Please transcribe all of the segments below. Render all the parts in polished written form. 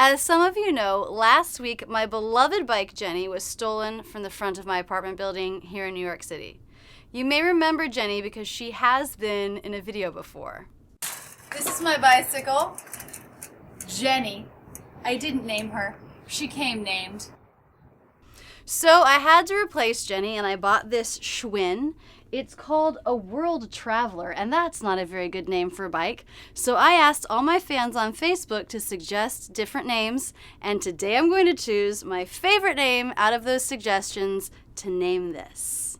As some of you know, last week my beloved bike Jenny was stolen from the front of my apartment building here in New York City. You may remember Jenny because she has been in a video before. This is my bicycle, Jenny. I didn't name her. She came named. So I had to replace Jenny and I bought this Schwinn. It's called a World Traveler, and that's not a very good name for a bike. So I asked all my fans on Facebook to suggest different names, and today I'm going to choose my favorite name out of those suggestions to name this.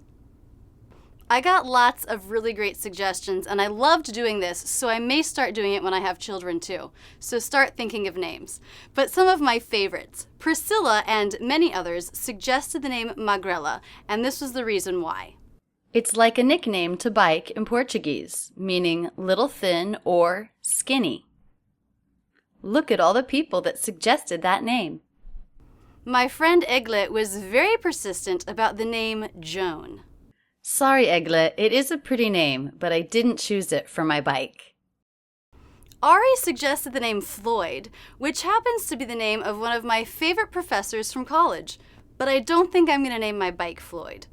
I got lots of really great suggestions, and I loved doing this, so I may start doing it when I have children too. So start thinking of names. But some of my favorites, Priscilla and many others, suggested the name Magrela, and this was the reason why. It's like a nickname to bike in Portuguese, meaning little thin or skinny. Look at all the people that suggested that name. My friend Egle was very persistent about the name Joan. Sorry, Egle, it is a pretty name, but I didn't choose it for my bike. Ari suggested the name Floyd, which happens to be the name of one of my favorite professors from college, but I don't think I'm going to name my bike Floyd.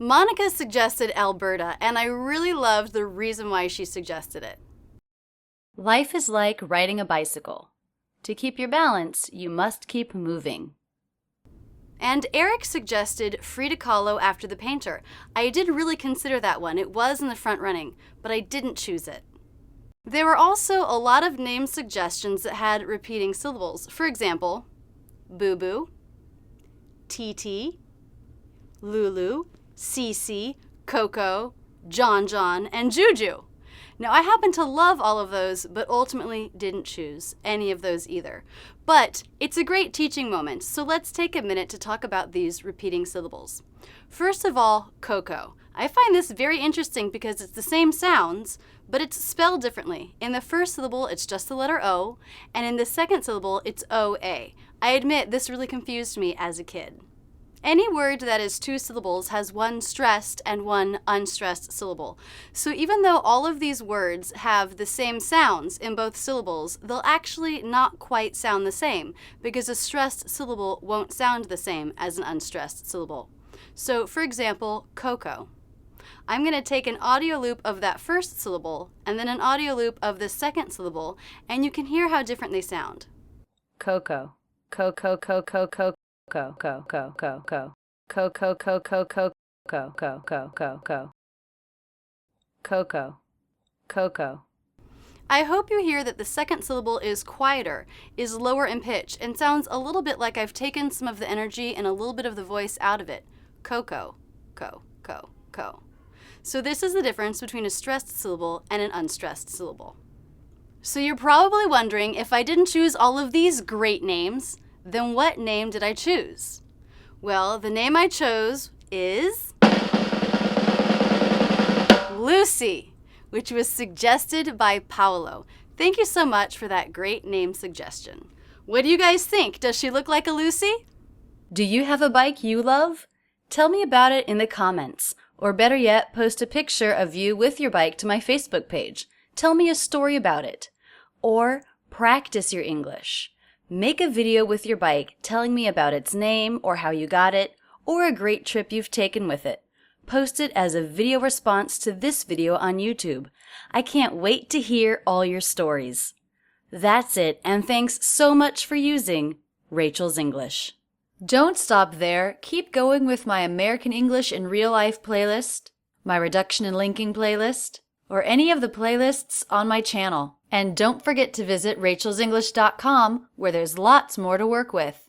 Monica suggested Alberta, and I really loved the reason why she suggested it. Life is like riding a bicycle. To keep your balance, you must keep moving. And Eric suggested Frida Kahlo after the painter. I did really consider that one. It was in the front running, but I didn't choose it. There were also a lot of name suggestions that had repeating syllables. For example, Boo Boo, TT, Lulu, Cece, Coco, John John, and Juju. Now, I happen to love all of those, but ultimately didn't choose any of those either. But it's a great teaching moment, so let's take a minute to talk about these repeating syllables. First of all, Coco. I find this very interesting because it's the same sounds, but it's spelled differently. In the first syllable, it's just the letter O, and in the second syllable, it's O-A. I admit this really confused me as a kid. Any word that is two syllables has one stressed and one unstressed syllable. So even though all of these words have the same sounds in both syllables, they'll actually not quite sound the same because a stressed syllable won't sound the same as an unstressed syllable. So for example, Coco. I'm going to take an audio loop of that first syllable and then an audio loop of the second syllable, and you can hear how different they sound. Coco, Coco, Coco, Coco. Go, go, go, go, go. Go, go, go, go, go, go, go, go, go, go. Coco, Coco. I hope you hear that the second syllable is quieter, is lower in pitch, and sounds a little bit like I've taken some of the energy and a little bit of the voice out of it. Coco, co, co, co. So this is the difference between a stressed syllable and an unstressed syllable. So you're probably wondering, if I didn't choose all of these great names, then what name did I choose? Well, the name I chose is Lucy, which was suggested by Paolo. Thank you so much for that great name suggestion. What do you guys think? Does she look like a Lucy? Do you have a bike you love? Tell me about it in the comments, or better yet, post a picture of you with your bike to my Facebook page. Tell me a story about it. Or practice your English. Make a video with your bike telling me about its name or how you got it, or a great trip you've taken with it. Post it as a video response to this video on YouTube. I can't wait to hear all your stories. That's it, and thanks so much for using Rachel's English. Don't stop there. Keep going with my American English in Real Life playlist, my Reduction and Linking playlist, or any of the playlists on my channel. And don't forget to visit rachelsenglish.com, where there's lots more to work with.